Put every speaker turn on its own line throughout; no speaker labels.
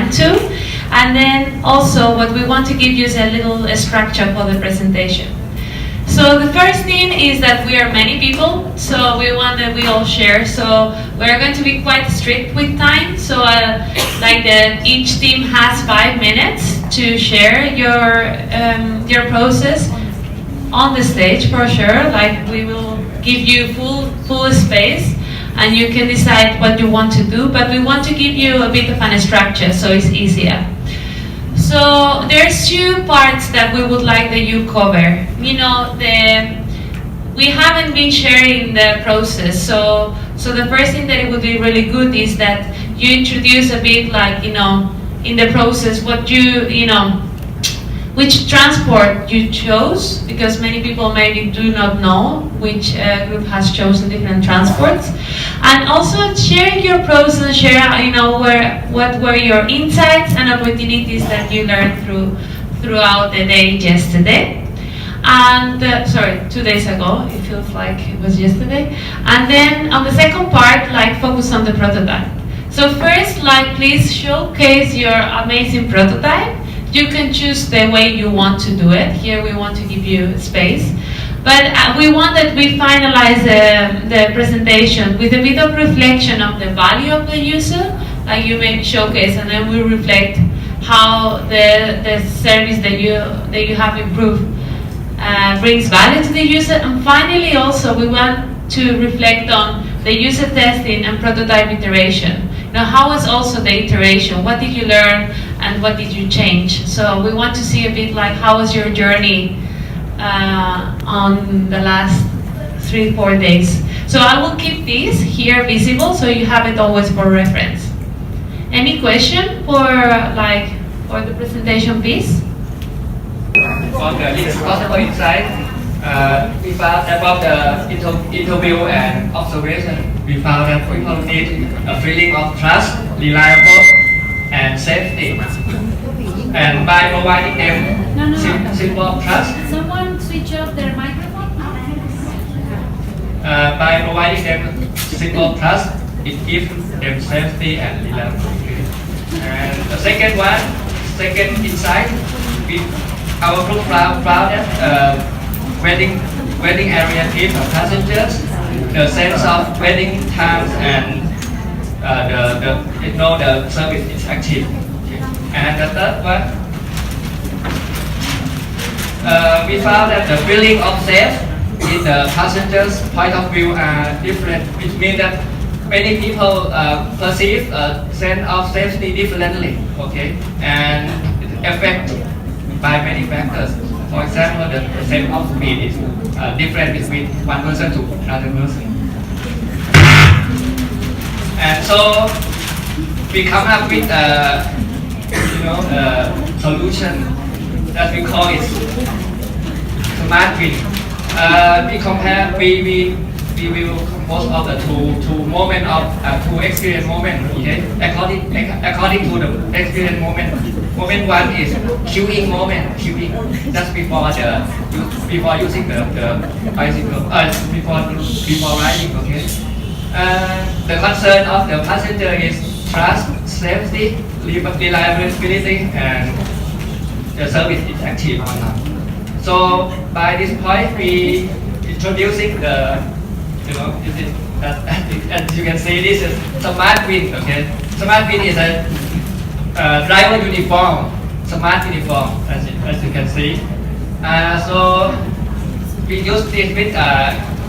want to. And then also what we want to give you is a little structure for the presentation. So the first thing is that we are many people, so we want that we all share. So we're going to be quite strict with time. So each team has 5 minutes to share your process on the stage for sure. Like we will give you full space, and you can decide what you want to do. But we want to give you a bit of a structure, so it's easier. So there's 2 parts that we would like that you cover. You know, we haven't been sharing the process. So the first thing that it would be really good is that you introduce a bit, like, you know, in the process what which transport you chose, because many people maybe do not know which group has chosen different transports. And also share your process, share, you know, what were your insights and opportunities that you learned throughout the day yesterday. And 2 days ago, it feels like it was yesterday. And then on the second part, like, focus on the prototype. So first, like, please showcase your amazing prototype. You can choose the way you want to do it. Here we want to give you space. But we want that we finalize the presentation with a bit of reflection of the value of the user, like you may showcase, and then we reflect how the service that you have improved brings value to the user. And finally, also, we want to reflect on the user testing and prototype iteration. Now, how was also the iteration? What did you learn and what did you change? So we want to see a bit like how was your journey on the last 3-4 days. So I will keep this here visible so you have it always for reference. Any question for the presentation piece?
On the least possible insight, we found about the interview and observation. We found that people need a feeling of trust, reliable, and safety. And by providing them simple trust,
Someone switch off their microphone.
by providing them simple trust, it gives them safety and reliability. And the second insight, our group found that wedding area gives passengers the sense of wedding times and the service is active. And the third one, we found that the feeling of safe in the passengers' point of view are different, which means that many people perceive a sense of safety differently, okay, and it affects by many factors. For example, the sense of speed is different between one person to another person. And so we come up with a solution that we call it Smart Win. We will compose of the two moment of two experience moment. Okay, according to the experience moment. Moment one is queuing moment. Queuing just before using the bicycle. Before riding. Okay. The concern of the passenger is trust, safety, reliability, and the service is active or not. So by this point, we introducing as you can see, this is Smart Win. Okay, Smart Win is a driver uniform, smart uniform, as you can see. So we use this with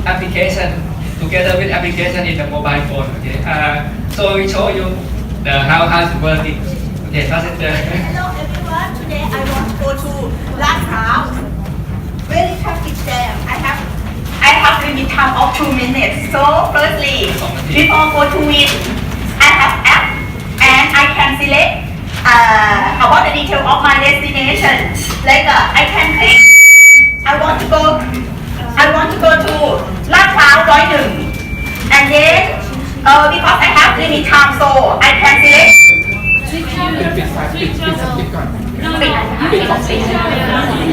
application together with application in the mobile phone. Okay, so we show you how it's working. Okay, passenger.
Hello everyone. Today I want to go to Last House. Very traffic jam. I have limit time of 2 minutes. So firstly, before go to it, I have app and I can select about the detail of my destination. Like I can click. I want to go to Last House 101. And then because I have limit time, so I can select.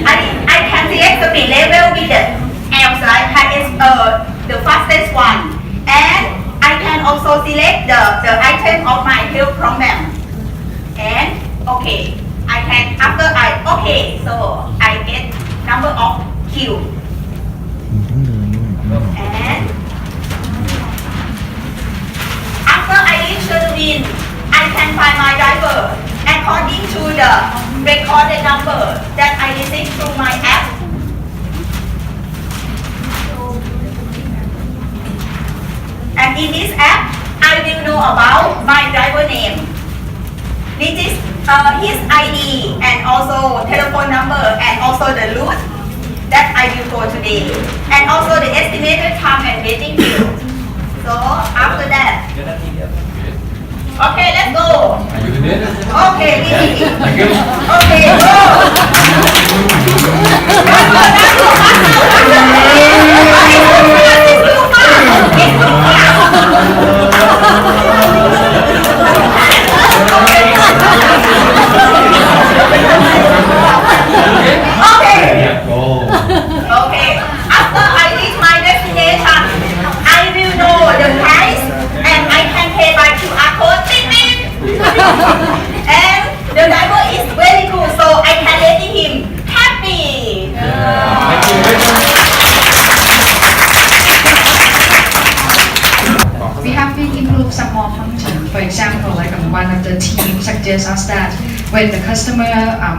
I can select the speed level with the L side is the fastest one, and I can also select the item of my health program, and Okay, I can after I okay, so I get number of queue and after I reach the win, I can find my driver according to the recorded number that I received through my app. And in this app, I will know about my driver name. This is his ID and also telephone number and also the route that I will go today. And also the estimated time and waiting period. So after that, okay, let's go. Okay, ready. Okay, go. Okay, after I reach my destination, I will know the price and I can pay by QR code. Ding, ding. And the driver is very good, so I can let him happy.
We have been improved some more function. For example, like one of the team suggests us that when the customer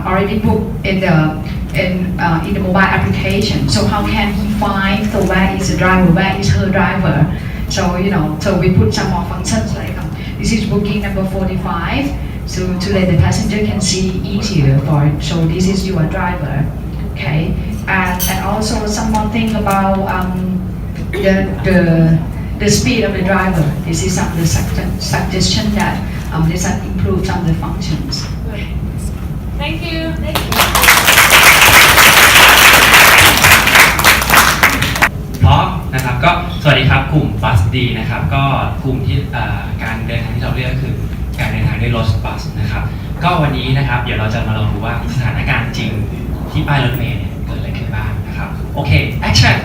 already booked in the mobile application, so how can he find the where is the driver, where is her driver? So so we put some more functions like this is booking number 45. So today the passenger can see easier for it. So this is your driver, okay? And also some more thing about the speed of the driver. This is some of the suggestion that this has improved some of the functions.
Thank you.
พร้อมนะครับก็สวัสดีครับกลุ่มบัสดีนะครับก็กลุ่มที่การเดินทางที่เราเลือกคือการเดินทางด้วยรถบัสนะครับก็วันนี้นะครับเดี๋ยวเราจะมาลองดูว่าสถานการณ์จริงที่ป้ายรถเมล์เนี่ยเกิดอะไรขึ้นบ้างนะครับโอเคแอคชั่น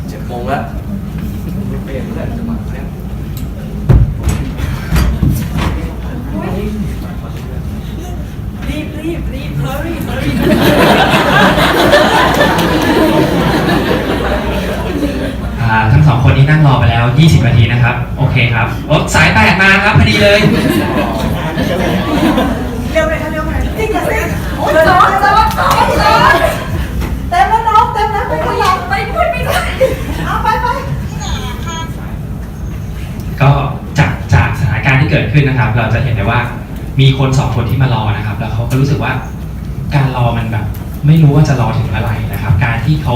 7 โมงแล้วไม่เป็นเพื่อนจะมาเพื่อนรีบ hurry
ทั้งสองคนนี้นั่งรอไปแล้ว20 นาทีนะครับโอเคครับรถสาย8มาครับพอดีเลย
เร็วเลยค่ะเร็วเลยจริงเหรอเนี่ยโอ้ยจอดเต็มแล้วน้องเต็มแล้วไปคนหลังไปพูดไม่ได้เอาไป
ก็จากสถานการณ์ที่เกิดขึ้นนะครับ เราจะเห็นได้ว่ามีคน2 คนที่มารอนะครับแล้วเขาก็รู้สึกว่าการรอมันแบบไม่รู้ว่าจะรอถึงเมื่อไหร่นะครับการที่เขา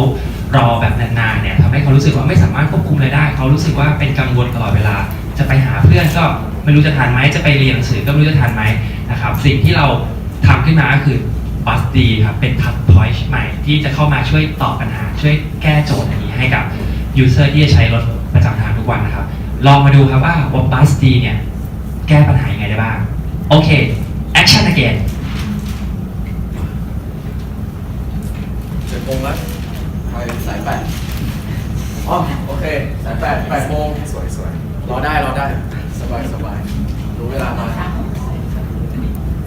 รอแบบนานๆเนี่ยทำให้เขารู้สึกว่าไม่สามารถควบคุมอะไรได้เขารู้สึกว่าเป็นกังวลตลอดเวลาจะไปหาเพื่อนก็ไม่รู้จะทันไหมจะไปเรียนหนังสือก็ไม่รู้จะทันไหมนะครับสิ่งที่เราทำขึ้นมาก็คือบัสดีครับเป็นทัชพอยต์ใหม่ที่จะเข้ามาช่วยตอบปัญหาช่วยแก้โจทย์อันนี้ให้กับยูเซอร์ที่จะใช้รถประจำทางทุกวันนะครับลองมาดูครับว่าบัสดีเนี่ยแก้ปัญหายังไงได้บ้างโอเค action again
7 โมงแล้วไปสาย 8อ๋อโอเคสาย 8 โมงสวยรอได้สบายรู้เวลามา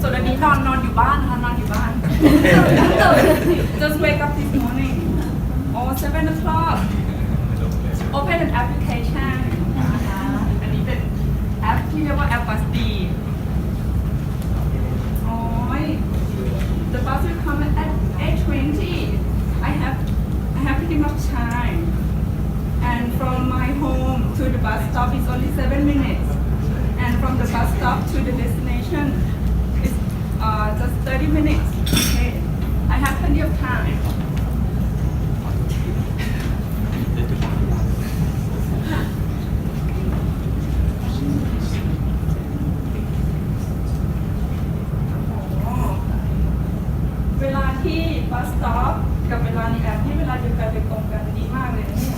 ส่วนอันนี้นอนอยู่บ้านค่ะนอนอยู่บ้าน Just wake up this morning oh 7 o'clock open an application นะคะอันนี้เป็นแอปที่เรียกว่าแอปบัสดีโอ้ย The bus will come at 8:20 I have pretty much time and from my home to the bus stop is only 7 minutes and from the bus stop to the destination is just 30 minutes okay I have plenty of time เวลาที่บัสสต็อปกับเวลาในแอปที่เวลาเดียวกันเป็นตรงกันดีมากเลยนะเนี่ย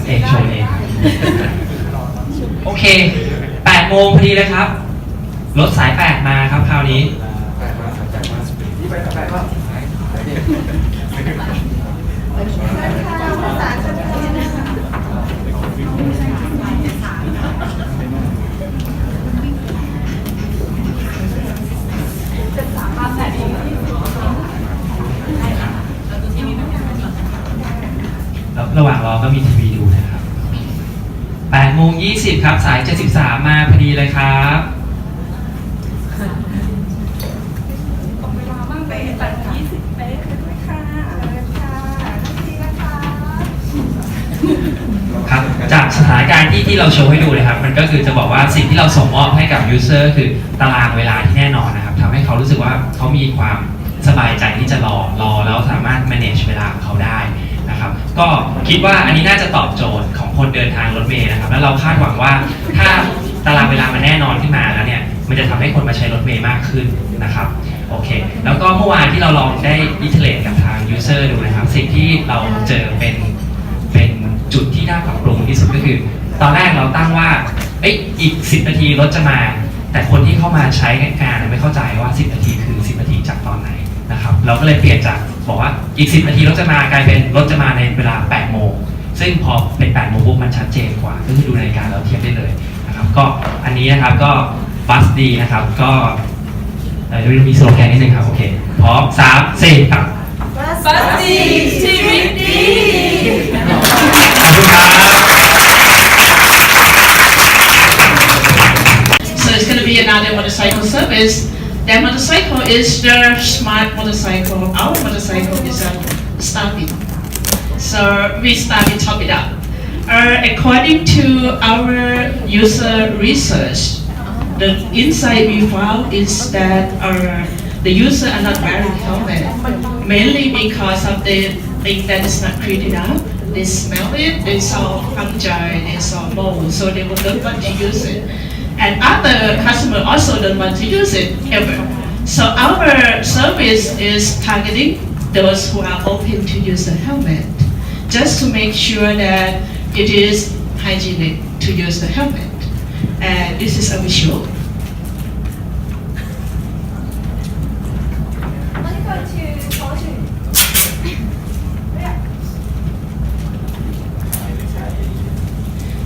เองชมเองโอเค 8 โมงพอดีเลยครับรถสาย 8 มาครับคราวนี้
นี่ไปกับแฟนป่ะ
มีทีวีดูนะครับ8:20ครับสาย73มาพอดีเลยครับ
ตรงเวลามากเลย8:20เป๊ะเลยค่ะเลยค่ะนาทีนะคะ
ครับจากสถานการณ์ที่เราโชว์ให้ดูนะครับมันก็คือจะบอกว่าสิ่งที่เราส่งมอบให้กับ user คือตารางเวลาที่แน่นอนนะครับทำให้เขารู้สึกว่าเขามีความสบายใจที่จะรอแล้วสามารถ manage เวลาของเขาได้นะครับก็คิดว่าอันนี้น่าจะตอบโจทย์ของคนเดินทางรถเมล์นะครับแล้วเราคาดหวังว่าถ้าตารางเวลามันแน่นอนขึ้นมาแล้วเนี่ยมันจะทำให้คนมาใช้รถเมล์มากขึ้นนะครับโอเคแล้วก็เมื่อวานที่เราลองได้ iterate กับทาง user ดูนะครับสิ่งที่เราเจอเป็นจุดที่น่าปรับปรุงที่สุดก็คือ ตอนแรกเราตั้งว่าอีก10 นาทีรถจะมา แต่คนที่เข้ามาใช้งานไม่เข้าใจว่า10 นาทีคือ10 นาทีจากตอนไหนนะครับเราก็เลยเปลี่ยนจากบอกว่าอีก10 นาทีรถจะมากลายเป็นรถจะมาในเวลา8 โมงซึ่งพอเป็น8 โมงปุ๊บมันชัดเจนกว่าก็คือดูนาฬิกาแล้วเทียบได้เลยนะครับก็อันนี้นะครับก็บัสดีนะครับก็ดูมีสโลแกนนิดนึงครับโอเคพร้อม3 4ครับ
บัสดีชีวิตดี
ขอบคุณครับ
So it's going to be another motorcycle service. That motorcycle is the smart motorcycle. Our motorcycle is a Starbeat. So we start to top it up. According to our user research, the insight we found is that the user are not wearing helmet, mainly because of the thing that is not cleaned up. They smell it, they saw fungi, they saw mold, so they don't want to use it. And other customers also don't want to use it ever. So our service is targeting those who are open to use the helmet, just to make sure that it is hygienic to use the helmet. And this is a visual.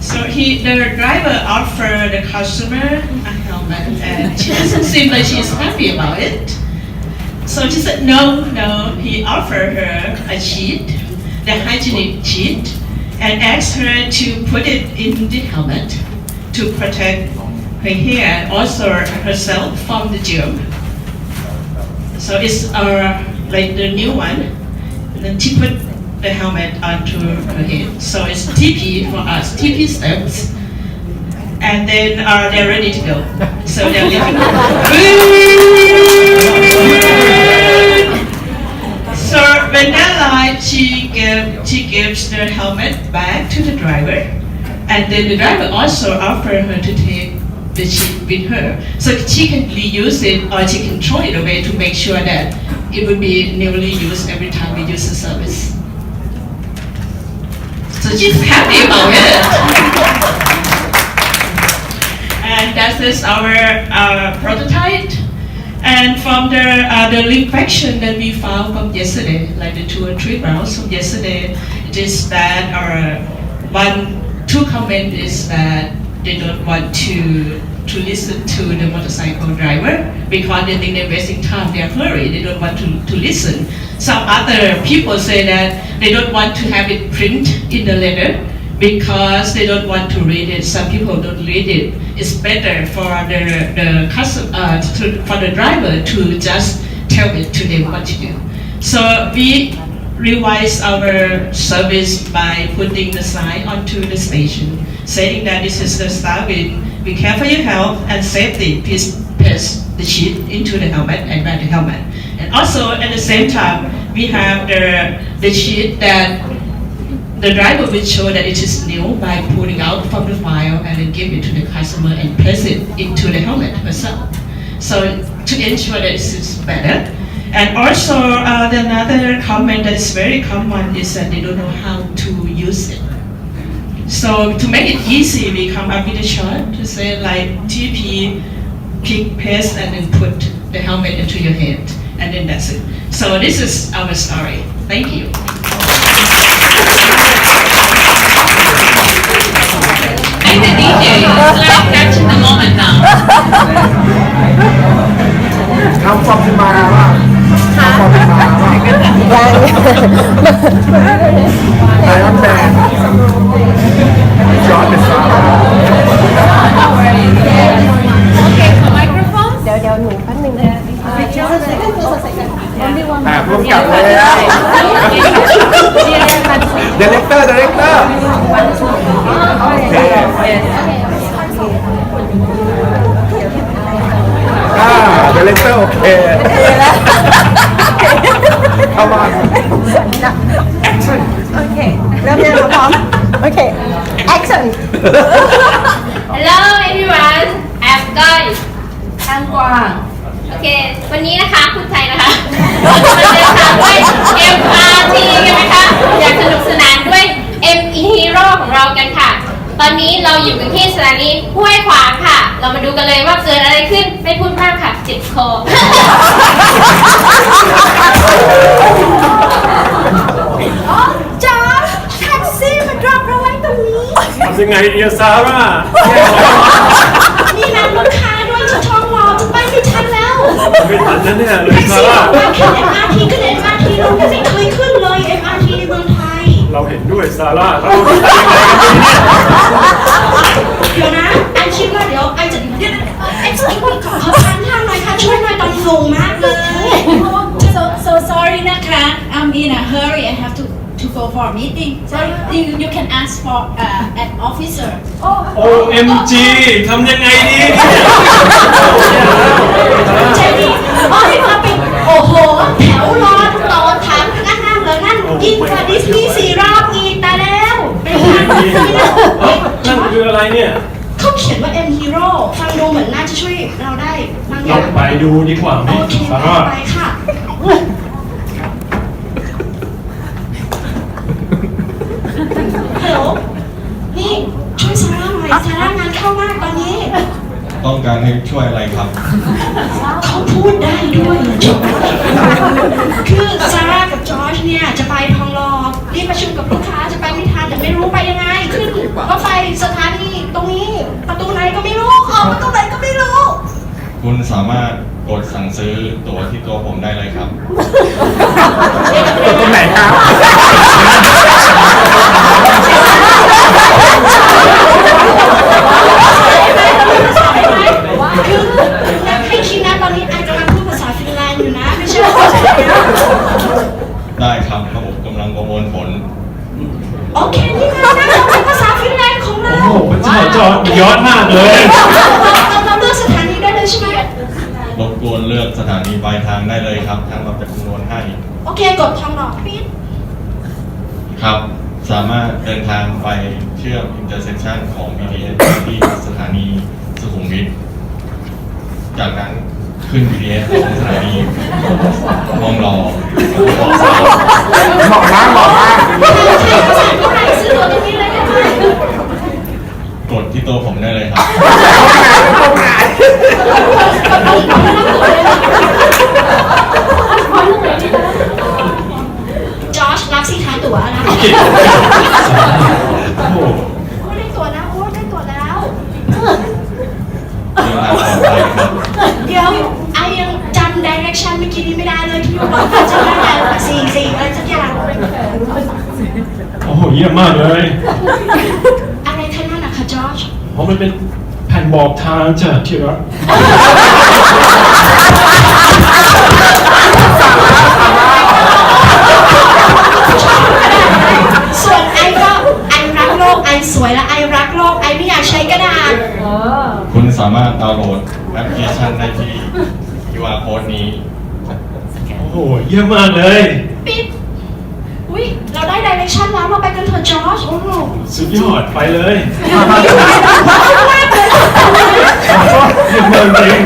So the driver offered the customer a helmet, and she doesn't seem like she's happy about it. So she said, no. He offered her a sheet, the hygienic sheet, and asked her to put it in the helmet to protect her hair and also herself from the germ. So it's like the new one. And then she put the helmet onto her head. So it's TP for us, TP steps. And then they're ready to go. So they're leaving. So when they're live, she gives the helmet back to the driver. And then the driver also offered her to take the sheet with her. So she can reuse it or she can throw it away to make sure that it will be newly used every time we use the service. So she's happy about it. And that is our prototype. And from the infection that we found from yesterday, like the 2 or 3 rounds from yesterday, it is that two comments is that they don't want to listen to the motorcycle driver because they think they're wasting time, they're hurried, they don't want to listen. Some other people say that they don't want to have it print in the letter because they don't want to read it. Some people don't read it. It's better for for the driver to just tell it to them what to do. So we revise our service by putting the sign onto the station, saying that this is the Starbeat. Be care for your health and safety. Please pass the sheet into the helmet and wear the helmet. And also at the same time, we have the sheet that the driver will show that it is new by pulling out from the file and then give it to the customer and place it into the helmet herself. So to ensure that this is better. And also another comment that is very common is that they don't know how to use it. So to make it easy, we come up with a chart to say like TP, pick, paste, and then put the helmet into your head, and then that's it. So this is our story. Thank you.
Hey, the DJ, let's catch the moment now.
ทำฟอร์มมาว่า
ค่ะ
ไอรอนแมนจอร์จเป็นซาร่า
เดี๋ยวหนูแป๊บนึงนะ
ร่วมกับเลยอะเดเรคเตอร์โอเคเดเรคเตอร์โอเคเข้ามา
โอเคเริ่มยังพร้อมโอเค action
Hello everyone I'm ก้อย
ทางกวาง
โอเค วันนี้นะคะคุณไทยนะคะเราจะมาเดินทางด้วย MRT กันนะคะอยากสนุกสนานด้วย ME Hero ของเรากันค่ะ ตอนนี้เราอยู่กันที่สถานีห้วยขวางค่ะ เรามาดูกันเลยว่าเกิดอะไรขึ้น ไม่พูดมากค่ะเจ็บคอ
จอร์จแท็กซี่มาดรอปเราไว้ตรงนี้
ทำยังไงเดียซาร่า
มีนัดลูกค้าด้วยจะท้องรอจะไปไม่ทันแล้ว
ไม่ทันนั่นเนี่ยเลย
แท็ก
ซา
ซี่
ร่า
บอกว่าขึ้น MRT ขึ้น MRT เราไม่เคยขึ้นเลย MRT ในเมืองไทย
เราเห็นด้วยซาร่าเราจะทำยังไงกันดีเนี่ย
เดี๋ยวนะไอคิดว่าเดี๋ยวไอจะไอจะขอทางหน่อยค่ะช่วยหน่อยตอนนี้งงมากเลย so sorry นะคะ I'm in a hurry I have to go for a meeting so you can ask for an officer
OMG ทำยังไงดีเนี่ย
ใจดีอ๋อนี่มาเป็นโอ้โหแถวรอต่อถามพนักงานเหรอนั่นยิ่งกว่าดิสนีย์4 รอบอีกแต่แล้วเป็นงานที่เนี่ย
นั่นคืออะไรเนี่ย
เขาเขียนว่า M Hero ฟังดูเหมือนน่าจะช่วยเราได้บางอ
เรา
ย่าง
ไปดูดีกว่าไหม
โอเค
ซาร่า
ไปค่ะฮัลโหลนี่ช่วยซาร่าหน่อยซาร่างานเข้ามากตอนนี้
ต้องการให้ช่วยอะไรครับ
เขาพูดได้ด้วยนะจอร์จคือซาร่ากับจอร์จเนี่ยจะไปทองหล่อรีบประชุมกับลูกค้าจะไปไม่ทันแต่ไม่รู้ไปยังไงขึ้นรถไฟสถานีตรงนี้ประตูไหนก็ไม่รู้ออกประตูไหนก็ไม่รู้
คุณสามารถกดสั่งซื้อตั๋วที่ตัวผมได้เลยครับ
ตรงไหนครับ
คืออยากให้คิดนะตอนนี้ไอกำลังพูดภาษาฟินแลนด์อยู่นะไม่ใช่ภาษาไทยนะ
ได้ครับระบบกำลังประมวลผล
โอเคนี่ไงนะเราเป็นภาษาฟินแลนด์ของเรา
โอ้โหพระเจ้าจอดยอดมากเลย
เราเลือกสถานีได้เลยใช่ไหม
รบกวนเลือกสถานีปลายทางได้เลยครับ ทางเราจะคำนวณให้
โอเคกดทองหล่อปิด
ครับ สามารถเดินทางไปเชื่อม intersection ของ BTS ที่สถานีสุขุมวิท จากนั้นขึ้น BTS ของสถานีทองหล่อ
เหมาะมากเหมาะมาก
ใช้ภาษาเท่าไหร่ซื้อตัวตรงนี้เลยได้ไหม
กดที่ตัวผมได้เลยครับ
จอร์จรับสิคะตั๋วนะ
โอ้โห
โอ้ได้ตั๋วแล้วโอ้ได้ตั๋วแล้ว
เดินทางปลอดภัยครับ
เดี๋ยวไอยังจำ direction เมื่อกี้นี้ไม่ได้เลยที่อยู่บอกว่าจะได้ไง4อะไรสักอย่าง
โอ้โหเยี่ยมมากเลย
อะไรท่านนั่นนะคะจอร์จ
เพราะมันเป็นแผ่นบอกทางจ้ะที่รัก
ส่วนไอก็ไอรักโลกไอสวยและไอรักโลกไอไม่อยากใช้กระดาษ
คุณสามารถดาวน์โหลดแอปพลิเคชันได้ที่ QR code นี้
โอ้โหเยี่ยมมากเลย
ปิดอุ้ยเราได้ direction แล้วเราไปกันเถอะจอร์จโอ้โห
สุดยอดไปเลย
เยี่ยมมากเลย
เยี่ยมมากจริง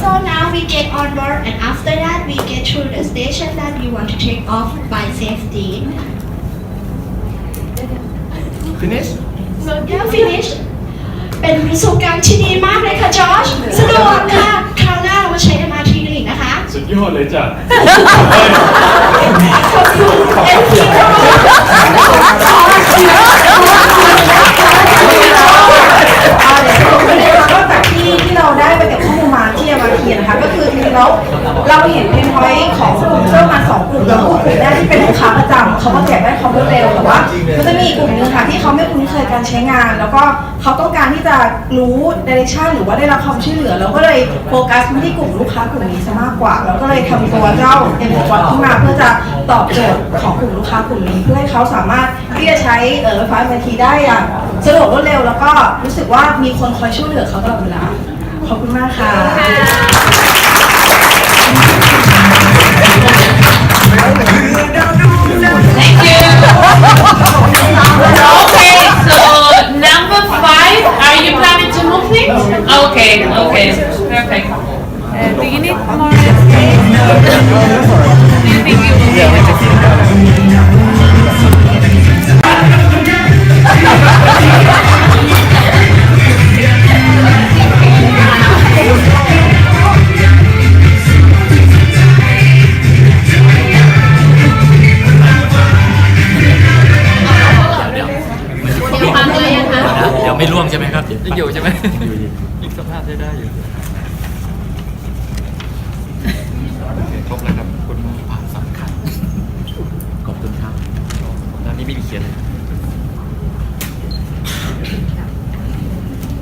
So now we get on board and after that we get through the station that we want to take off by safety.
finish
Yeah, finish. เป็นประสบการณ์ที่ดีมากเลยค่ะจอร์จสะดวกค่ะคราวหน้าเรามาใช้ MRT กันอีกนะคะ
สุดยอดเลยจ้ะ
ขอบคุณเอ็มพีโร่
นอกจากที่เราได้ไปเก็บข้อมูลมาที่ มีกลุ่มหนึงค่ะที่เขาไม่คุ้นเคยการใช้งาน แล้วก็เขาต้องการที่จะรู้ direction หรือว่าได้รับความช่วยเหลือเราก็เลยโฟกัสไปที่กลุ่มลูกค้ากลุ่มนี้ซะมากกว่าเราก็เลยทำตัวเจ้าMBotขึ้นมาเพื่อจะตอบโจทย์ของกลุ่มลูกค้ากลุ่มนี้เพื่อให้เขาสามารถที่จะใช้รถไฟฟ้า MRT ได้อย่างสะดวกรวดเร็วแล้วก็รู้สึกว่ามีคนคอยช่วยเหลือเขาตลอดเวลาขอบคุณมากค่ะ
Thank you. Okay, so number 5, are you planning to move things? Okay, perfect. Do you need more space? Do you think you will be able
เดี๋ยวไม่ร่วมใช่ไหมครับยังอยู่ใช่ไหมอีกสภาพได้อยู่ครบแล้วครับคุณผ่านสำคัญขอบคุณครับตอนนี้ไม่มีเขียนเลย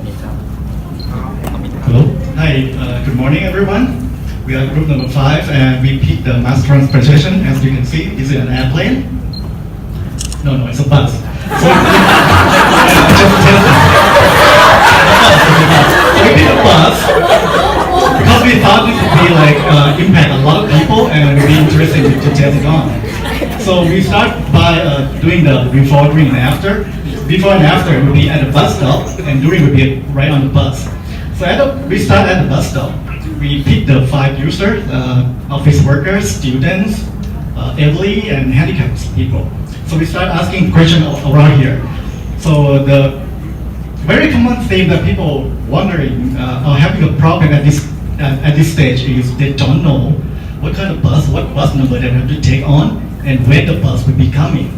นี่ครับ
Hello. Hi. Good morning, everyone. We are group number 5, and we picked the mass transportation. As you can see, is it an airplane? No, it's a bus. So, just tell them. So we picked a bus because we thought it could be like impact a lot of people and it would be interesting to test it on. So we start by doing the before, during, and after. Before and after would be at the bus stop, and during would be right on the bus. So we start at the bus stop. We pick the 5 users, office workers, students, elderly, and handicapped people. So we start asking questions around here. So the very common thing that people wondering or having a problem at this stage is they don't know what kind of bus, what bus number they have to take on, and when the bus will be coming.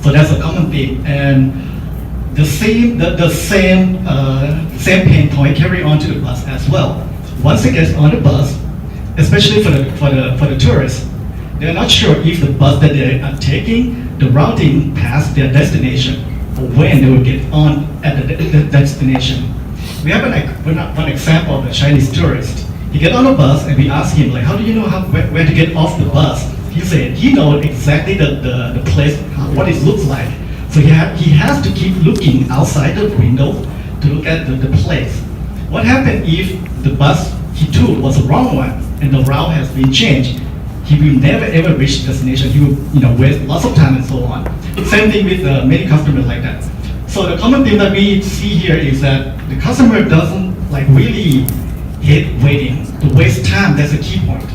So that's a common thing, and the same pain point carry on to the bus as well. Once they get on the bus, especially for the tourists, they're not sure if the bus that they are taking, the routing past their destination, or when they will get on at the destination. We have one example of a Chinese tourist. He get on the bus and we ask him like, how do you know where to get off the bus? He said he knows exactly the place, what it looks like. So he has to keep looking outside the window to look at the place. What happened if the bus he took was the wrong one and the route has been changed? He will never ever reach destination. He will waste lots of time and so on. Same thing with many customers like that. So the common thing that we see here is that the customer doesn't like really hate waiting. The waste time, that's a key point.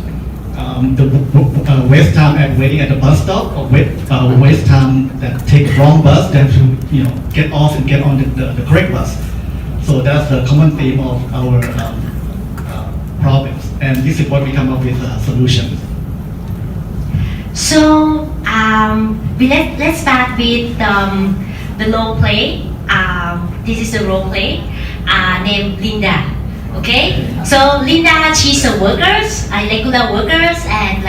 The waste time at waiting at the bus stop, or waste time that take the wrong bus, they have to get off and get on the correct bus. So that's the common theme of our problems, and this is what we come up with solutions.
So let's start with the role play. This is the role play named Linda. Okay, so Linda, she's a regular workers, and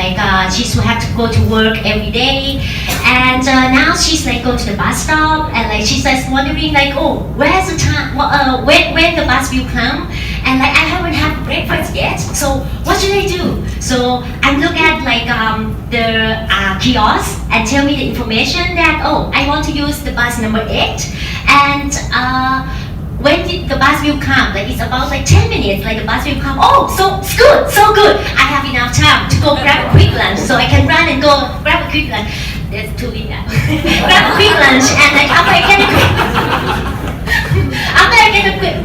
she's have to go to work every day, and now she's go to the bus stop, and she's wondering oh, where's the time? When the bus will come? And I haven't had breakfast yet, so what should I do? So I look at the kiosk and tell me the information that I want to use the bus number 8, and when the bus will come, it's about 10 minutes, the bus will come. Oh, so good. I have enough time to go grab a quick lunch, so I can run and go grab a quick lunch. That's too late now. Grab a quick lunch, and after I get a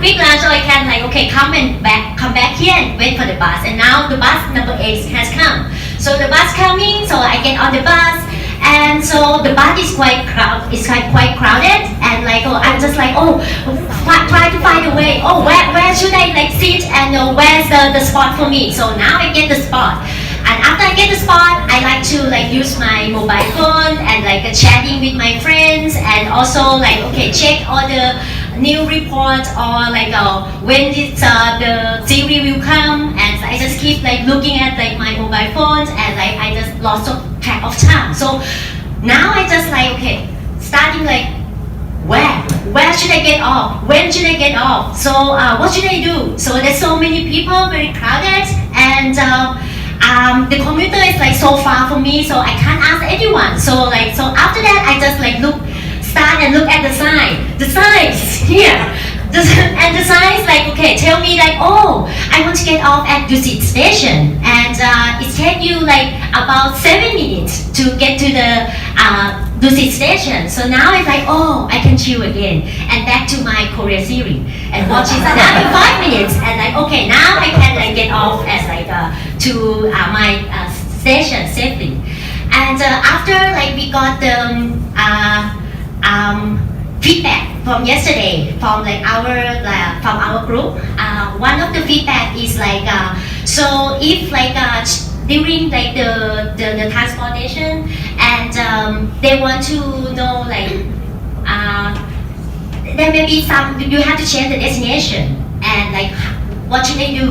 quick lunch, so I can come back here and wait for the bus. And now the bus number 8 has come. So the bus coming, so I get on the bus. And so the bus is quite crowded, and I'm just try to find a way. Where should I sit, and where's the spot for me? So now I get the spot, and after I get the spot, I like to use my mobile phone and chatting with my friends, and also check all the new reports or when the series will come, and I just keep looking at my mobile phones, and I just lost track of time. So now I just starting like, where should I get off? When should I get off? So what should I do? So there's so many people, very crowded, and the commuter is like so far from me, so I can't ask anyone. So after that, I just like start and look at the sign. The sign is here. And the sign is like, okay, tell me like, oh, I want to get off at Dusit station, and it takes you like about 7 minutes to get to the Dusit station. So now it's like, oh, I can chill again and back to my Korea series and watch it another 5 minutes, and like, okay, now I can like get off as like to my station safely. And after like we got the feedback from yesterday from like our group. One of the feedback is like so if like during like the transportation and they want to know like there may be some you have to change the destination and like what should they do.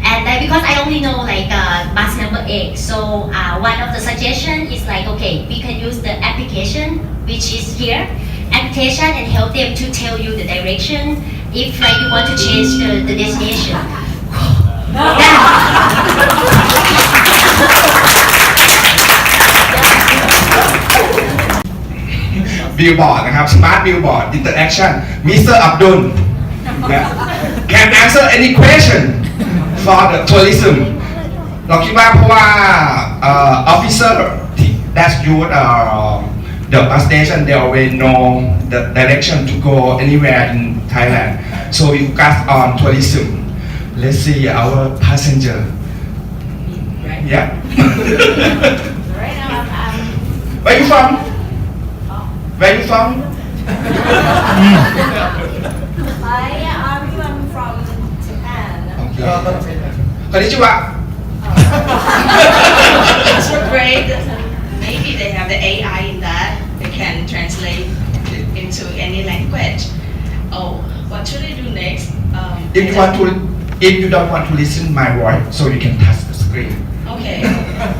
And like, because I only know like bus number 8, so one of the suggestion is like, okay, we can use the application which is here, application, and help them to tell you the direction if like you want to change the destination.
Billboard นะครับ Smart Billboard Interaction Mr. Abdul can answer any question for the tourism เราคิดว่าเพราะว่า officer that use the bus station they already know the direction to go anywhere in Thailand so we focus on tourism. Let's see our passenger. Yeah. Where you from? Where you from?
I'm from Japan.
Konnichiwa.
It's so great. Maybe they have the AI in that. They can translate it into any language. Oh, what should I do next?
If you don't want to listen my voice, so you can touch the screen.
Okay.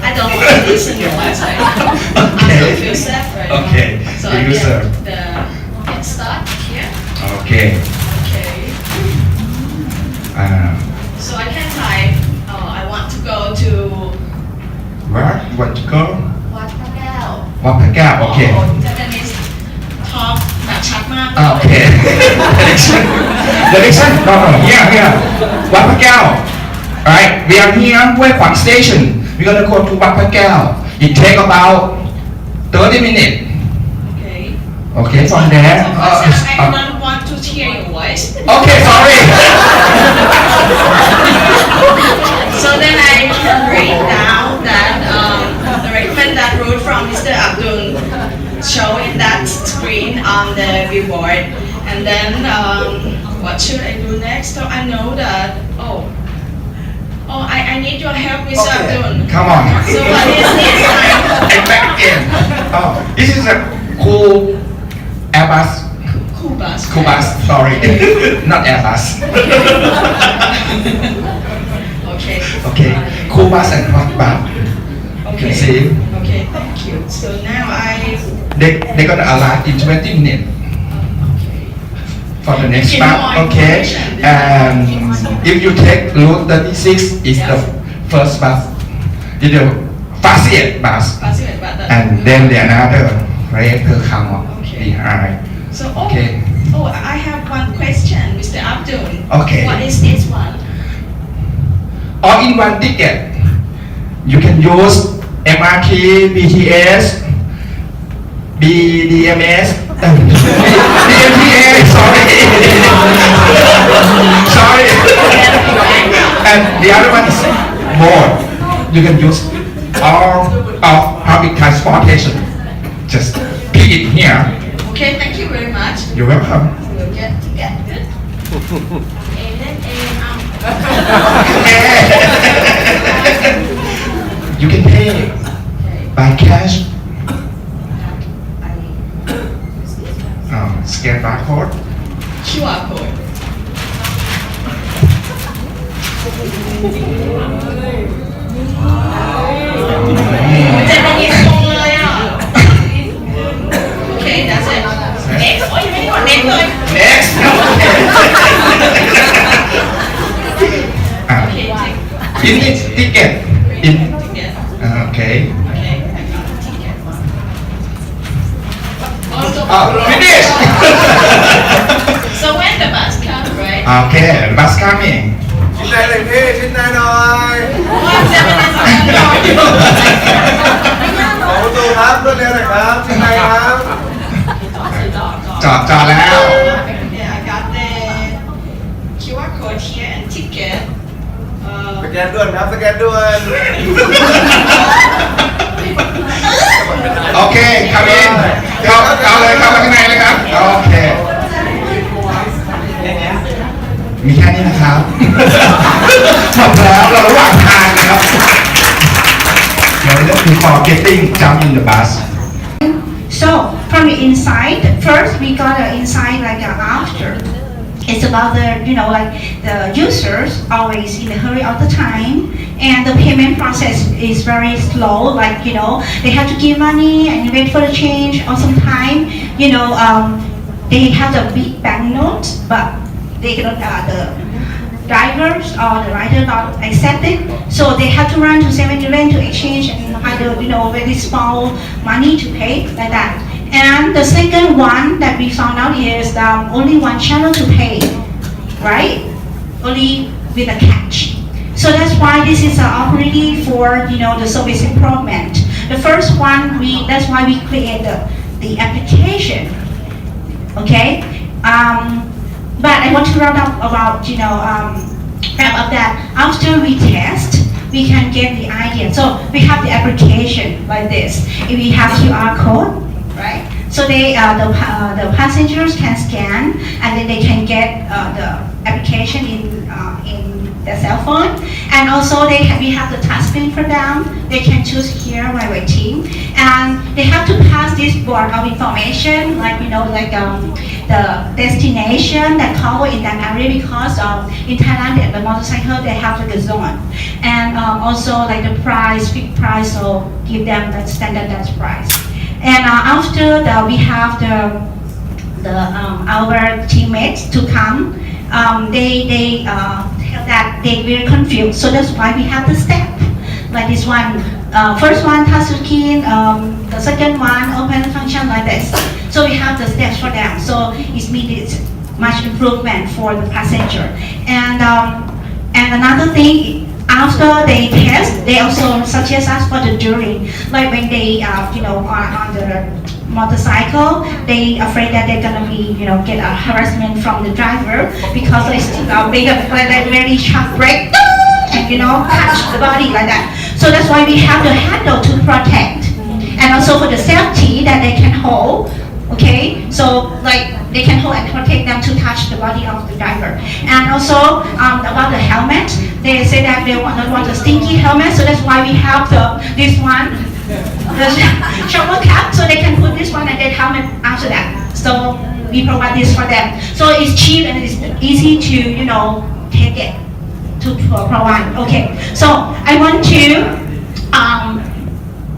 I don't want to listen to what I don't feel safe right now.
Okay.
So
The
I
user.
get start here.
Okay.
Okay. So I can type. Oh, I want to go to
Where you want to go?
Wat Phra Kaew.
Wat Phra Kaew. Okay.
Oh, Japanese talk แบบชัดมาก
Okay. Direction. No. Here. Wat Phra Kaew. Alright. We are here. Hue Kwang Station. We're gonna go to Wat Phra Kaew. It take about 30 minutes.
Okay.
Okay. From there.
I don't want to hear your voice.
Okay. Sorry.
So then I can write down that the recommend that route from Mr. Abdul showing that screen on the billboard, and then what should I do next? So I know that I need your help, Mr. Abdul.
Come on.
So what is this time?
I'm back again. Oh, this is a cool Airbus.
Cool bus.
Cool bus. Sorry, not Airbus.
Okay.
Okay. Cool bus and hot bus.
Okay.
You see?
Okay. Thank you. So now
They're gonna arrive in 20 minutes. For the next
Give
bus.
more
Okay.
information.
And if you take route 36, is the first bus. It's the fastest bus. And then the another rate will come up behind.
So
Okay.
I have one question, Mr. Abdul.
Okay.
What is this one?
All in one ticket. You can use MRT, BTS, BDMS, BMTA, sorry. Sorry. And the other one is more. You can use all of public transportation. Just pick it here.
Okay, thank you very much.
You're welcome.
We'll get good.
You can pay by cash. Scan barcode.
QR code. Japanese ตรงเลยอ่ะ Okay, Okay, that's it. Next. Oh, you really got nextเลย
next
Okay, take
in ticket in
ticket.
okay
Okay, I got the ticket.
finish
So when the bus comes, right?
okay bus coming
ชิ้นไหนเลยพี่ชิ้นไหนหน่อย
One second, second.
ขอประตูครับรวดเร็วหน่อยครับชิ้นไหนครับ
จอดแล้ว
Yeah, I got the QR code here and ticket.
สแกนด่วนครับสแกนด่วน
โอเคเข้าอินเข้าเลยเข้ามาข้างในเลยครับ โอเค มีแค่นี้นะครับจบแล้วเราระหว่างทางนะครับเราเลือก before getting jump in the bus
So from the inside, first we got the inside like after. It's about the, like the users always in a hurry all the time, and the payment process is very slow. Like they have to give money and wait for the change, or sometimes they have the big banknotes, but they cannot. The drivers or the rider not accept it, so they have to run to 7-Eleven to exchange and find very small money to pay like that. And the second one that we found out is only one channel to pay, right? Only with a cash. So that's why this is an opportunity for the service improvement. The first one that's why we create the application. Okay. But I want to round up about, wrap up that after we test, we can get the idea. So we have the application like this. If we have QR code, right? So the passengers can scan and then they can get the application in their cell phone. And also we have the touch screen for them. They can choose here while waiting. And they have to pass this board of information, like the destination that cover in that area, because in Thailand the motorcycle they have like a zone, and also like the price, fixed price, so give them the standardized price. And after that we have our teammates to come. They tell that they very confused, so that's why we have the step like this one. First one touch screen, the second one open function like this. So we have the steps for them. So it means it's much improvement for the passenger. And another thing, after they test, they also suggest us for the jury. Like when they are on the motorcycle, they afraid that they're gonna be get a harassment from the driver because they still are big up like very sharp brake and touch the body like that. So that's why we have the handle to protect, and also for the safety that they can hold. Okay, so like they can hold and protect them to touch the body of the driver. And also about the helmet, they say that they don't want a stinky helmet, so that's why we have this one, the shower cap, so they can put this one and then helmet after that. So we provide this for them. So it's cheap and it's easy to take it to provide. Okay, so I want to.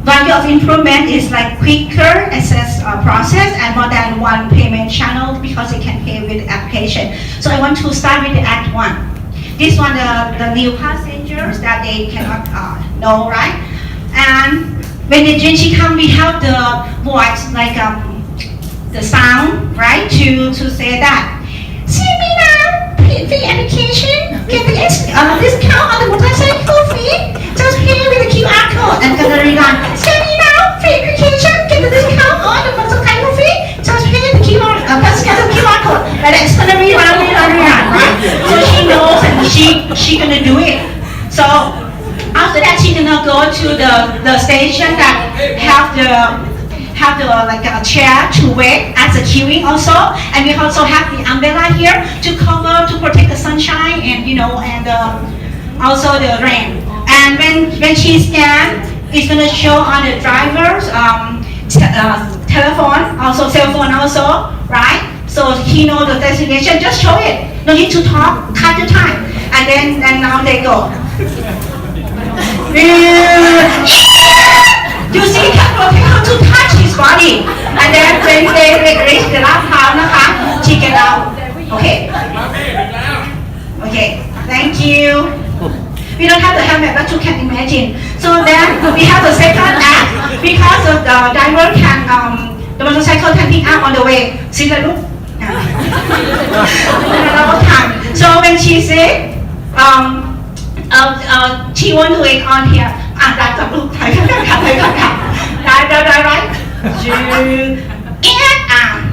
Value of improvement is like quicker access process and more than one payment channel because they can pay with the application. So I want to start with the Act 1. This one, the new passengers that they cannot know, right? And when she come, we have the voice, like the sound, right? To say that. See me now, free application, get the discount on the motorcycle fee. Just pay with the QR code and gonna rerun. See me now, free application, get the discount on the motorcycle fee. Just pay the QR code. But it's gonna rerun, right? So she knows and she gonna do it. So after that, she gonna go to the station that have the like a chair to wait as a queuing also, and we also have the umbrella here to cover to protect the sunshine and and also the rain. And when she scan, it's gonna show on the driver's telephone, also cell phone also, right? So he know the destination. Just show it. No need to talk. Cut the time, and now they go. you see can how to touch his body and then when they reach the last round นะคะ she get out okay okay thank you we don't have the helmet but you can imagine so then we have the second act because of the driver can the motorcycle can pick up on the way see the look so when she say she won't do it on here ได้จับลูกถ่ายright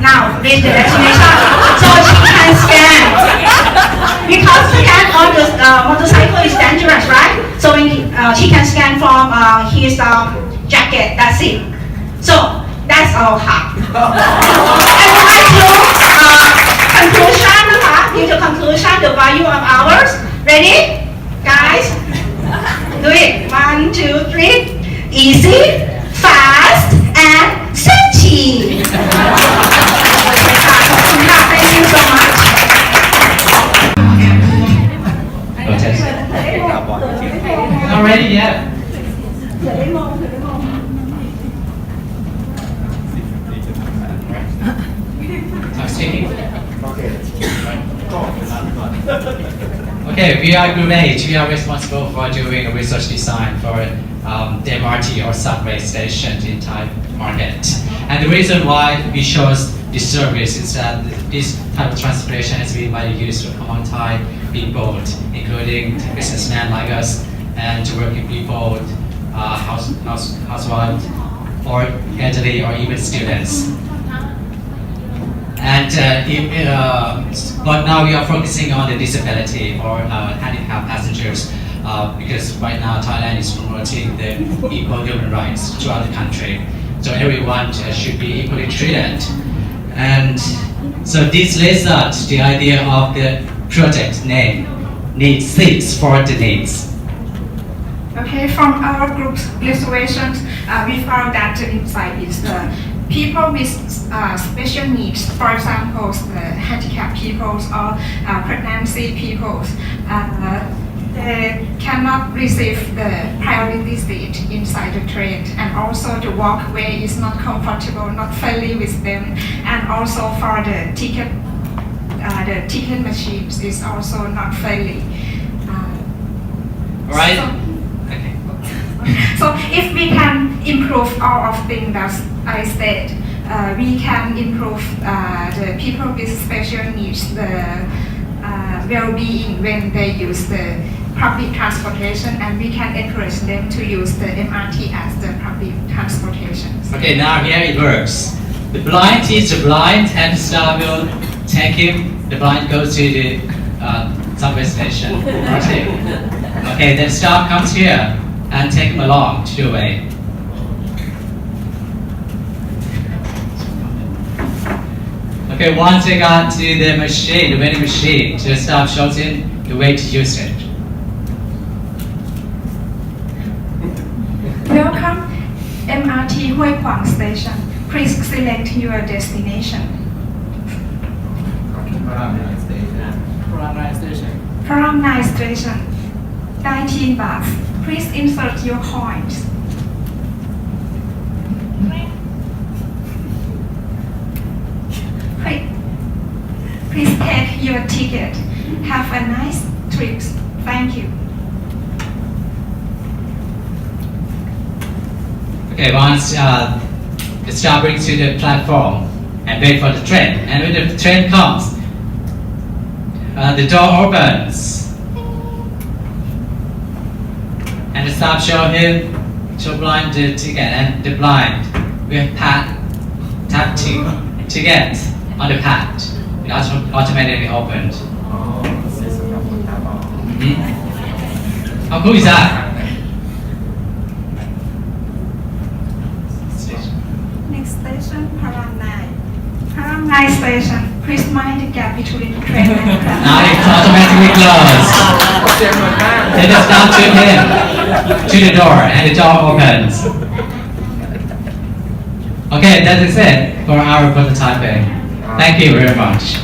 now reach the destination so she can scan because scan on the motorcycle is dangerous right so when she can scan from his jacket that's it so that's all ค่ะ and conclusion นะคะ due to conclusion the value of hours ready guys do it 1 2 3 easy fast and safety thank you so much
Not ready yet. Okay, we are Group H. We are responsible for doing research design for the MRT or subway station in Thai market. And the reason why we chose this service is that this type of transportation has been widely used for common Thai people, including businessmen like us and working people, housewives, or elderly, or even students. And but now we are focusing on the disability or handicapped passengers because right now Thailand is promoting the equal human rights throughout the country. So everyone should be equally treated. And so this lays out the idea of the project name, Needs Seats for the Needs.
Okay, from our group's observations, we found that inside is the people with special needs, for example, handicapped people or pregnancy people, they cannot receive the priority seat inside the train, and also the walkway is not comfortable, not friendly with them, and also for the ticket machines is also not friendly.
Right.
So if we can improve all of things that I said, we can improve the people with special needs, the well-being when they use the public transportation, and we can encourage them to use the MRT as the public transportation.
Okay, now here it works. The blind is the blind, and the star will take him. The blind goes to the subway station. Okay, then star comes here and take him along to the way. Okay, once they got to the machine, the vending machine, the staff shows him the way to use it.
Welcome MRT Hue Kwang Station. Please select your destination. Param Nai Station. 19 baht. Please insert your coins. Please take your ticket. Have a nice trip. Thank you.
Okay, once the staff brings you to the platform and wait for the train. And when the train comes, the door opens. And the staff show blind the ticket, and the blind will tap to get on the pad. It automatically opened. How cool is that?
Next station, Param Nai. Param Nai Station. Please mind the gap between the train and the platform.
Now it's automatically closed. They just down to him to the door, and the door opens. Okay, that is it for our prototyping. Thank you very much.